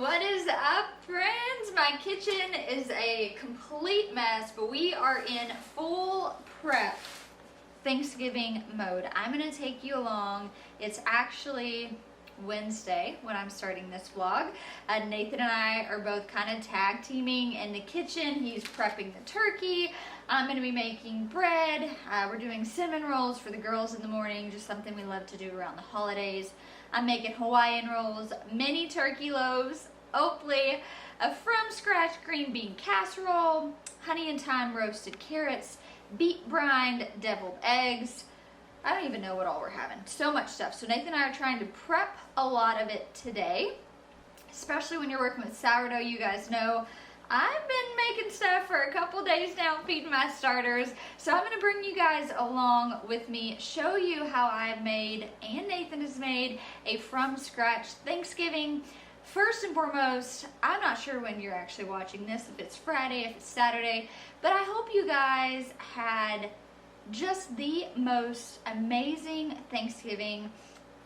What is up, friends? My kitchen is a complete mess, but we are in full prep Thanksgiving mode. I'm gonna take you along. It's actually Wednesday when I'm starting this vlog. Nathan and I are both kind of tag teaming in the kitchen. He's prepping the turkey. I'm gonna be making bread. We're doing cinnamon rolls for the girls in the morning, just something we love to do around the holidays. I'm making Hawaiian rolls, mini turkey loaves, Oatly, a from scratch green bean casserole, honey and thyme roasted carrots, beet brined deviled eggs. I don't even know what all we're having. So much stuff. So Nathan and I are trying to prep a lot of it today, especially when you're working with sourdough. You guys know I've been making stuff for a couple days now, feeding my starters. So I'm gonna bring you guys along with me, show you how I've made, and Nathan has made, a from scratch Thanksgiving. First and foremost, I'm not sure when you're actually watching this, if it's Friday, if it's Saturday, but I hope you guys had just the most amazing Thanksgiving,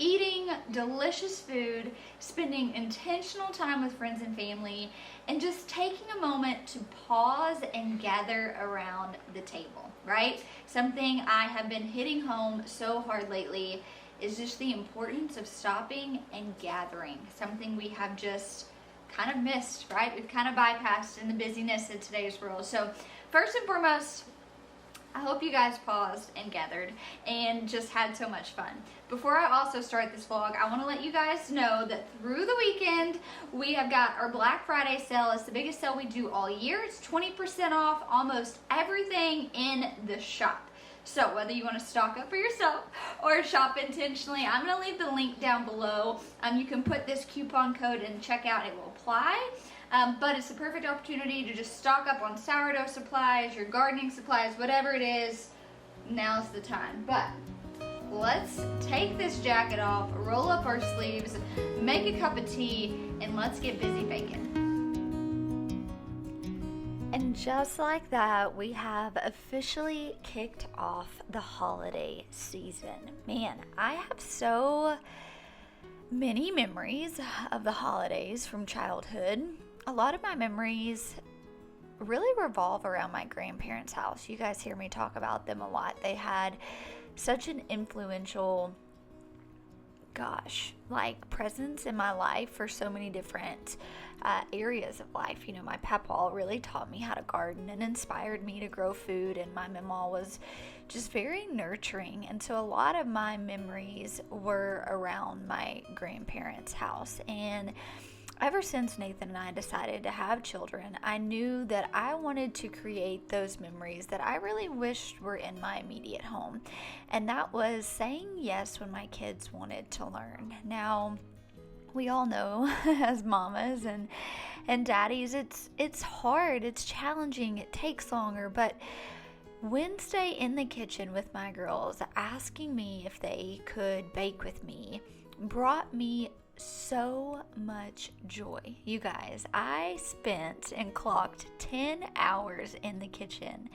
eating delicious food, spending intentional time with friends and family, and just taking a moment to pause and gather around the table, right? Something I have been hitting home so hard lately is just the importance of stopping and gathering, something we have just kind of missed, right? We've kind of bypassed in the busyness of today's world. So first and foremost, I hope you guys paused and gathered and just had so much fun. Before I also start this vlog, I want to let you guys know that through the weekend, we have got our Black Friday sale. It's the biggest sale we do all year. It's 20% off almost everything in the shop. So whether you want to stock up for yourself or shop intentionally, I'm going to leave the link down below. You can put this coupon code in checkout. It will apply. But it's the perfect opportunity to just stock up on sourdough supplies, your gardening supplies, whatever it is. Now's the time. But let's take this jacket off, roll up our sleeves, make a cup of tea, and let's get busy baking. And just like that, we have officially kicked off the holiday season. Man, I have so many memories of the holidays from childhood. A lot of my memories really revolve around my grandparents' house. You guys hear me talk about them a lot. They had such an influential, presence in my life for so many different areas of life. You know, my papa really taught me how to garden and inspired me to grow food, and my mama was just very nurturing. And so a lot of my memories were around my grandparents' house. And ever since Nathan and I decided to have children, I knew that I wanted to create those memories that I really wished were in my immediate home. And that was saying yes when my kids wanted to learn. Now, we all know as mamas and daddies, it's hard, it's challenging, it takes longer, but Wednesday in the kitchen with my girls asking me if they could bake with me brought me so much joy. You guys, I spent and clocked 10 hours in the kitchen,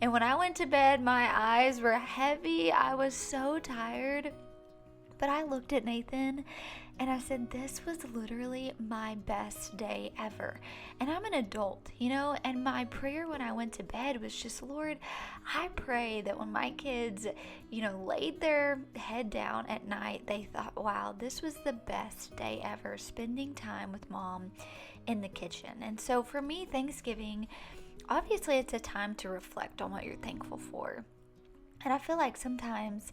and when I went to bed, my eyes were heavy. I was so tired, but I looked at Nathan and I said, this was literally my best day ever. And I'm an adult, and my prayer when I went to bed was just, Lord, I pray that when my kids, laid their head down at night, they thought, wow, this was the best day ever, spending time with mom in the kitchen. And so for me, Thanksgiving, obviously it's a time to reflect on what you're thankful for. And I feel like sometimes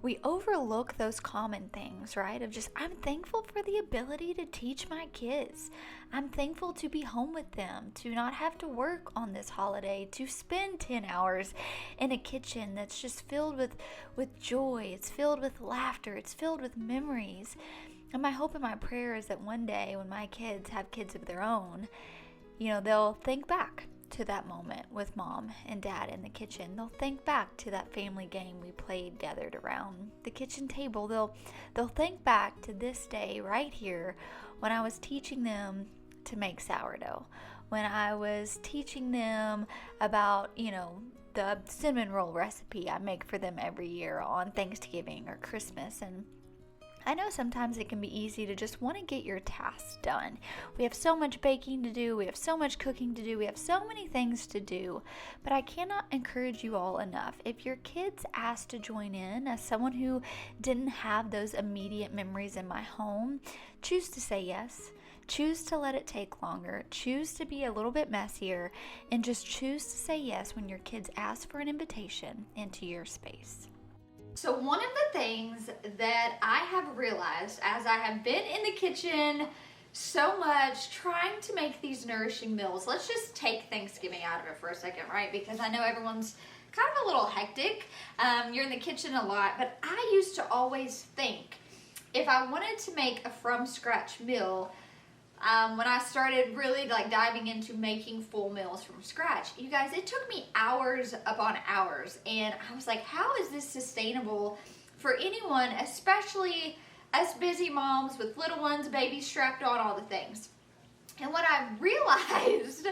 we overlook those common things, right? Of just, I'm thankful for the ability to teach my kids. I'm thankful to be home with them, to not have to work on this holiday, to spend 10 hours in a kitchen that's just filled with joy. It's filled with laughter. It's filled with memories. And my hope and my prayer is that one day when my kids have kids of their own, they'll think back to that moment with mom and dad in the kitchen. They'll think back to that family game we played gathered around the kitchen table. They'll think back to this day right here when I was teaching them to make sourdough, when I was teaching them about, the cinnamon roll recipe I make for them every year on Thanksgiving or Christmas. And I know sometimes it can be easy to just want to get your tasks done. We have so much baking to do, we have so much cooking to do, we have so many things to do, but I cannot encourage you all enough. If your kids ask to join in, as someone who didn't have those immediate memories in my home, choose to say yes. Choose to let it take longer, choose to be a little bit messier, and just choose to say yes when your kids ask for an invitation into your space. So one of the things that I have realized as I have been in the kitchen so much trying to make these nourishing meals, let's just take Thanksgiving out of it for a second, right? Because I know everyone's kind of a little hectic. You're in the kitchen a lot, but I used to always think if I wanted to make a from scratch meal, when I started really like diving into making full meals from scratch, you guys, it took me hours upon hours, and I was like, how is this sustainable for anyone, especially us busy moms with little ones, babies strapped on, all the things? And what I realized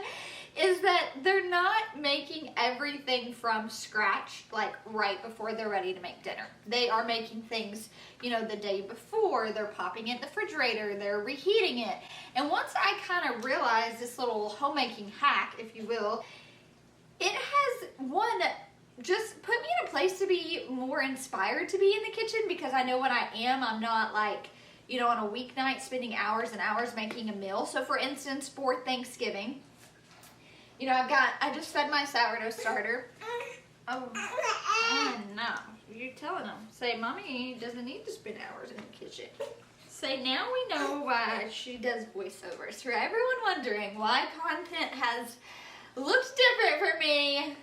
is that they're not making everything from scratch like right before they're ready to make dinner. They are making things, you know, the day before. They're popping it in the refrigerator, they're reheating it. And once I kind of realized this little homemaking hack, if you will, it has just put me in a place to be more inspired to be in the kitchen, because I know when I am, I'm not like, you know, on a weeknight spending hours and hours making a meal. So for instance, for Thanksgiving, you know, I just fed my sourdough starter. Oh no, you're telling them. Say, Mommy doesn't need to spend hours in the kitchen. Say, now we know why she does voiceovers. For everyone wondering why content has looked different for me.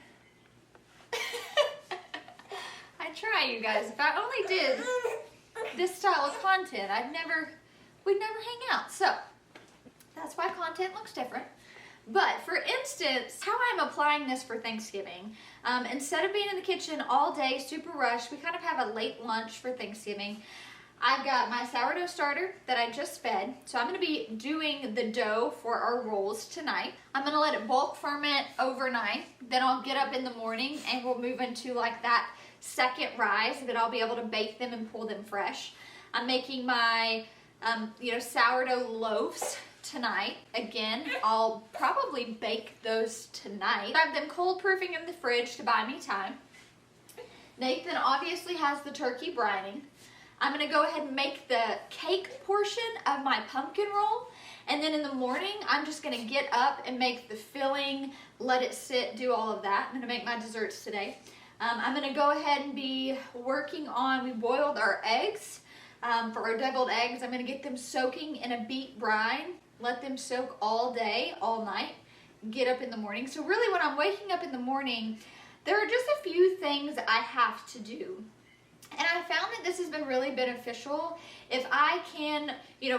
I try, you guys. If I only did this style of content, we'd never hang out. So that's why content looks different. But for instance, how I'm applying this for Thanksgiving, instead of being in the kitchen all day, super rushed, we kind of have a late lunch for Thanksgiving. I've got my sourdough starter that I just fed, so I'm going to be doing the dough for our rolls tonight. I'm going to let it bulk ferment overnight, then I'll get up in the morning and we'll move into like that second rise that I'll be able to bake them and pull them fresh. I'm making my sourdough loaves tonight. Again, I'll probably bake those tonight. I have them cold proofing in the fridge to buy me time. Nathan obviously has the turkey brining. I'm going to go ahead and make the cake portion of my pumpkin roll, and then in the morning I'm just going to get up and make the filling, let it sit, do all of that. I'm going to make my desserts today. I'm going to go ahead and be working on, we boiled our eggs for our deviled eggs. I'm going to get them soaking in a beet brine, let them soak all day, all night, get up in the morning. So really when I'm waking up in the morning, there are just a few things I have to do. And I found that this has been really beneficial if I can,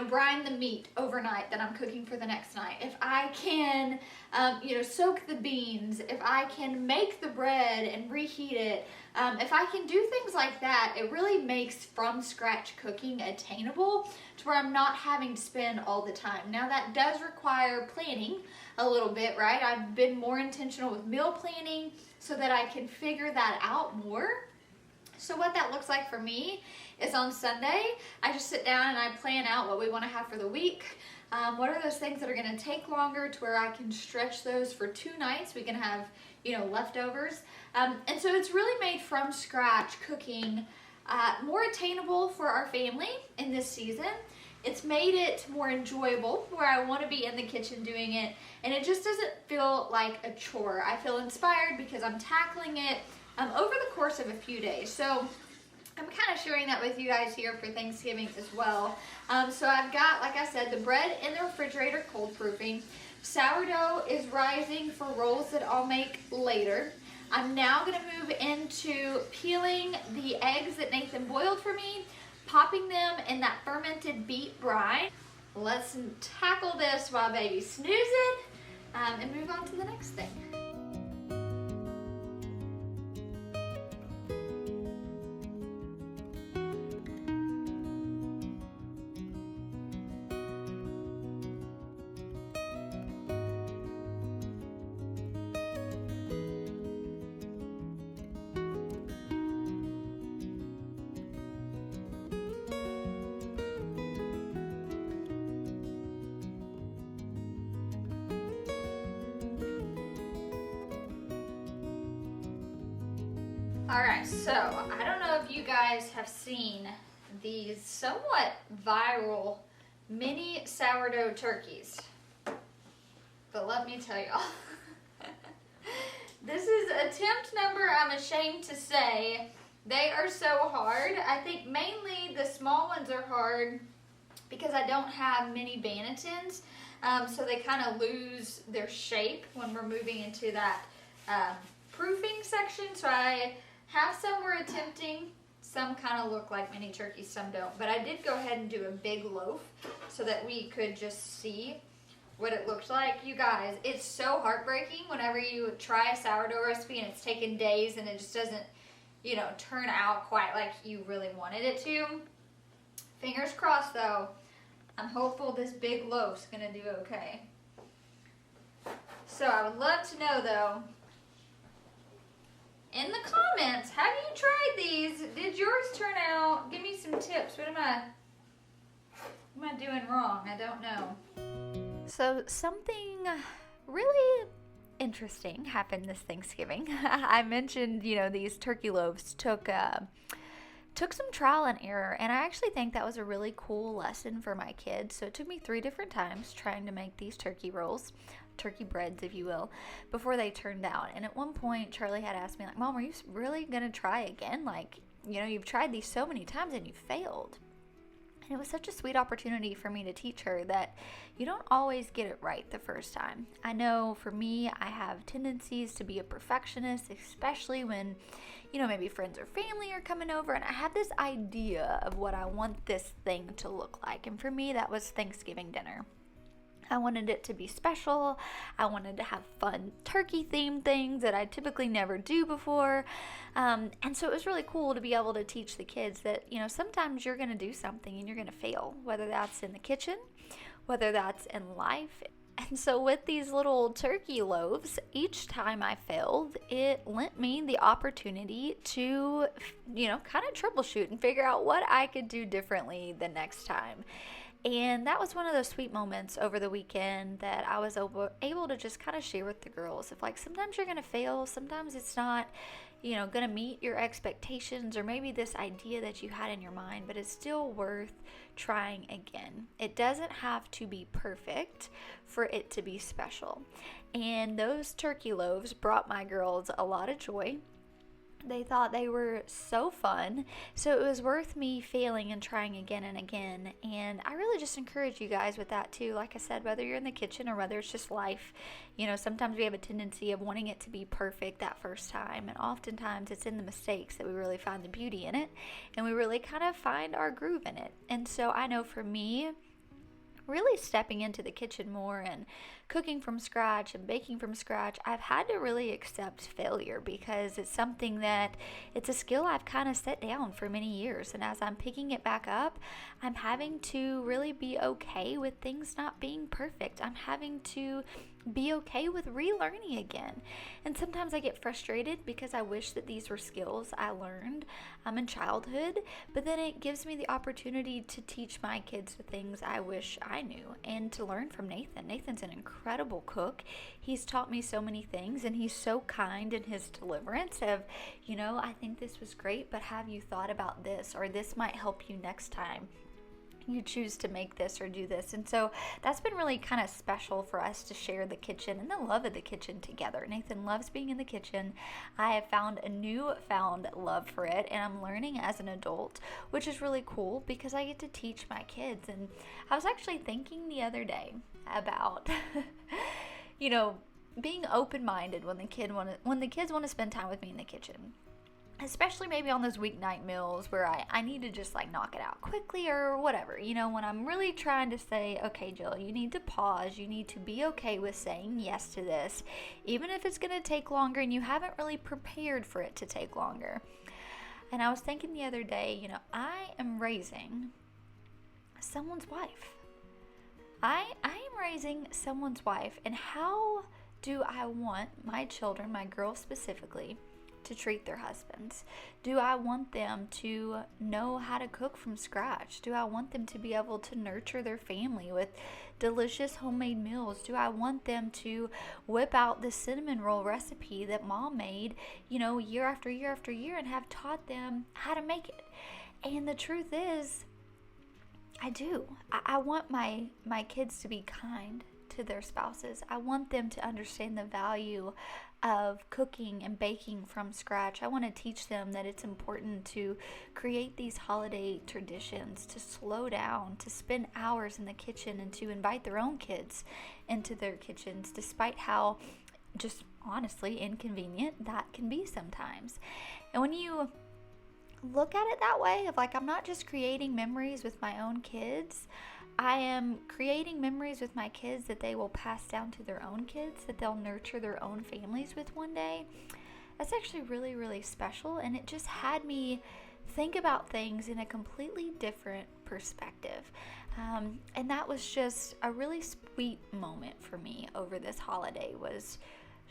brine the meat overnight that I'm cooking for the next night. If I can, soak the beans. If I can make the bread and reheat it. If I can do things like that, it really makes from scratch cooking attainable to where I'm not having to spend all the time. Now that does require planning a little bit, right? I've been more intentional with meal planning so that I can figure that out more. So what that looks like for me is on Sunday, I just sit down and I plan out what we want to have for the week. What are those things that are going to take longer to where I can stretch those for 2 nights? We can have, leftovers. And so it's really made from scratch cooking more attainable for our family in this season. It's made it more enjoyable where I want to be in the kitchen doing it. And it just doesn't feel like a chore. I feel inspired because I'm tackling it over the course of a few days. So I'm kind of sharing that with you guys here for Thanksgiving as well. So I've got, like I said, the bread in the refrigerator cold proofing. Sourdough is rising for rolls that I'll make later. I'm now going to move into peeling the eggs that Nathan boiled for me, popping them in that fermented beet brine. Let's tackle this while baby's snoozing and move on to the next thing. Alright, so I don't know if you guys have seen these somewhat viral mini sourdough turkeys, but let me tell y'all. This is attempt number, I'm ashamed to say. They are so hard. I think mainly the small ones are hard because I don't have many bannetons, so they kind of lose their shape when we're moving into that proofing section. So I have some we're attempting. Some kind of look like mini turkeys, some don't. But I did go ahead and do a big loaf so that we could just see what it looked like. You guys, it's so heartbreaking whenever you try a sourdough recipe and it's taken days and it just doesn't, you know, turn out quite like you really wanted it to. Fingers crossed though. I'm hopeful this big loaf's gonna do okay. So I would love to know though, in the comments, have you tried these? Did yours turn out? Give me some tips. What am I doing wrong? I don't know. So something really interesting happened this Thanksgiving. I mentioned, you know, these turkey loaves took some trial and error, and I actually think that was a really cool lesson for my kids. So it took me 3 different times trying to make these turkey rolls, turkey breads, if you will, before they turned out. And at one point, Charlie had asked me, like, Mom, are you really going to try again? Like, you know, you've tried these so many times and you failed. And it was such a sweet opportunity for me to teach her that you don't always get it right the first time. I know for me, I have tendencies to be a perfectionist, especially when, you know, maybe friends or family are coming over, and I have this idea of what I want this thing to look like. And for me, that was Thanksgiving dinner. I wanted it to be special. I wanted to have fun turkey themed things that I typically never do before. And so it was really cool to be able to teach the kids that, you know, sometimes you're going to do something and you're going to fail, whether that's in the kitchen, whether that's in life. And so with these little turkey loaves, each time I failed, it lent me the opportunity to, you know, kind of troubleshoot and figure out what I could do differently the next time. And that was one of those sweet moments over the weekend that I was able to just kind of share with the girls. If, like, sometimes you're going to fail, sometimes it's not, you know, going to meet your expectations or maybe this idea that you had in your mind, but it's still worth trying again. It doesn't have to be perfect for it to be special. And those turkey loaves brought my girls a lot of joy. They thought they were so fun, so it was worth me failing and trying again and again. And I really just encourage you guys with that too. Like I said, whether you're in the kitchen or whether it's just life, you know, sometimes we have a tendency of wanting it to be perfect that first time, and oftentimes it's in the mistakes that we really find the beauty in it, and we really kind of find our groove in it. And so I know for me, really stepping into the kitchen more and cooking from scratch and baking from scratch, I've had to really accept failure because it's something that it's a skill I've kind of set down for many years. And as I'm picking it back up, I'm having to really be okay with things not being perfect. I'm having to be okay with relearning again. And sometimes I get frustrated because I wish that these were skills I learned in childhood, but then it gives me the opportunity to teach my kids the things I wish I knew and to learn from Nathan. Nathan's an incredible cook. He's taught me so many things, and he's so kind in his deliverance of, you know, I think this was great, but have you thought about this, or this might help you next time you choose to make this or do this. And so that's been really kind of special for us to share the kitchen and the love of the kitchen together. Nathan loves being in the kitchen. I have found a newfound love for it, and I'm learning as an adult, which is really cool because I get to teach my kids. And I was actually thinking the other day about you know, being open-minded when the kids want to spend time with me in the kitchen. Especially maybe on those weeknight meals where I need to just like knock it out quickly or whatever. You know, when I'm really trying to say, okay, Jill, you need to pause. You need to be okay with saying yes to this, even if it's going to take longer and you haven't really prepared for it to take longer. And I was thinking the other day, you know, I am raising someone's wife. I am raising someone's wife, and how do I want my children, my girls specifically, to to treat their husbands? Do I want them to know how to cook from scratch? Do I want them to be able to nurture their family with delicious homemade meals? Do I want them to whip out the cinnamon roll recipe that mom made, year after year after year, and have taught them how to make it? And the truth is, I do. I want my kids to be kind to their spouses. I want them to understand the value of cooking and baking from scratch. I want to teach them that it's important to create these holiday traditions, to slow down, to spend hours in the kitchen, and to invite their own kids into their kitchens, despite how just honestly inconvenient that can be sometimes. And when you look at it that way, of like, I'm not just creating memories with my own kids, I am creating memories with my kids that they will pass down to their own kids, that they'll nurture their own families with one day. That's actually really, really special, and it just had me think about things in a completely different perspective. And that was just a really sweet moment for me over this holiday, was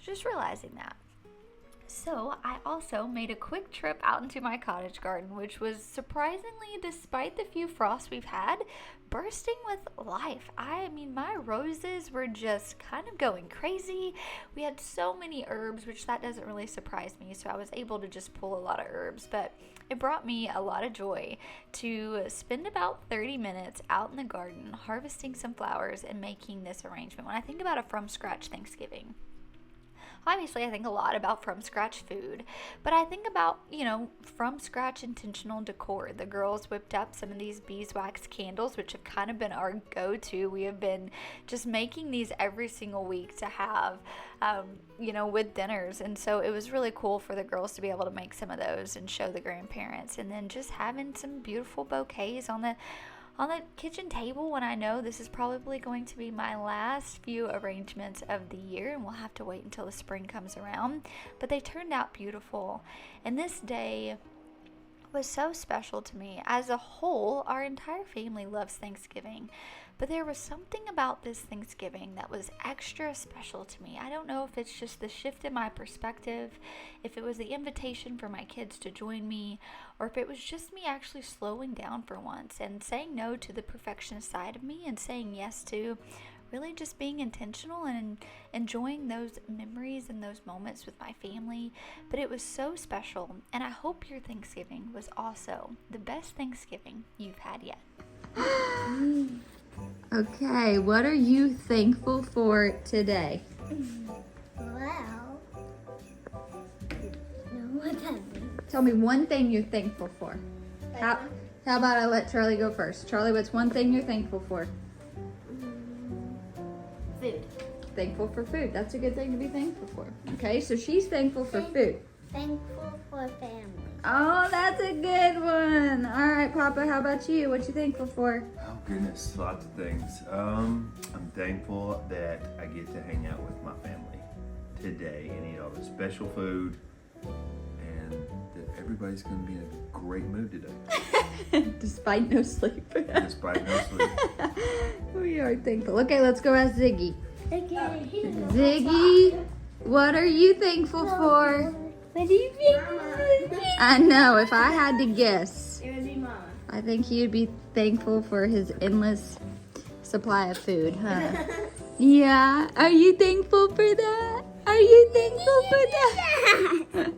just realizing that. So I also made a quick trip out into my cottage garden, which was surprisingly, despite the few frosts we've had, bursting with life. I mean, my roses were just kind of going crazy. We had so many herbs, which that doesn't really surprise me, so I was able to just pull a lot of herbs, but it brought me a lot of joy to spend about 30 minutes out in the garden harvesting some flowers and making this arrangement. When I think about a from scratch Thanksgiving, obviously, I think a lot about from scratch food, but I think about, from scratch intentional decor. The girls whipped up some of these beeswax candles, which have kind of been our go-to. We have been just making these every single week to have, with dinners. And so it was really cool for the girls to be able to make some of those and show the grandparents. And then just having some beautiful bouquets on the kitchen table when I know this is probably going to be my last few arrangements of the year, and we'll have to wait until the spring comes around. But they turned out beautiful, and this day was so special to me. As a whole, our entire family loves Thanksgiving, but there was something about this Thanksgiving that was extra special to me. I don't know if it's just the shift in my perspective, if it was the invitation for my kids to join me, or if it was just me actually slowing down for once and saying no to the perfectionist side of me and saying yes to really just being intentional and enjoying those memories and those moments with my family. But it was so special, and I hope your Thanksgiving was also the best Thanksgiving you've had yet. Okay, what are you thankful for today? Well, no, what that means. Tell me one thing you're thankful for. How about I let Charlie go first? Charlie, what's one thing you're thankful for? Food. Thankful for food. That's a good thing to be thankful for. Okay, so she's thankful for food. Thankful for family. Oh, that's a good one. All right, Papa, how about you? What you thankful for? Oh goodness, lots of things. I'm thankful that I get to hang out with my family today and eat all the special food, and that everybody's going to be in a great mood today. Despite no sleep. Despite no sleep. We are thankful. Okay, let's go ask Ziggy. Okay. Ziggy, what are you thankful for? What do you think? I know, if I had to guess, It would be Mama. I think he'd be thankful for his endless supply of food, huh? Yeah, are you thankful for that? Are you thankful for that?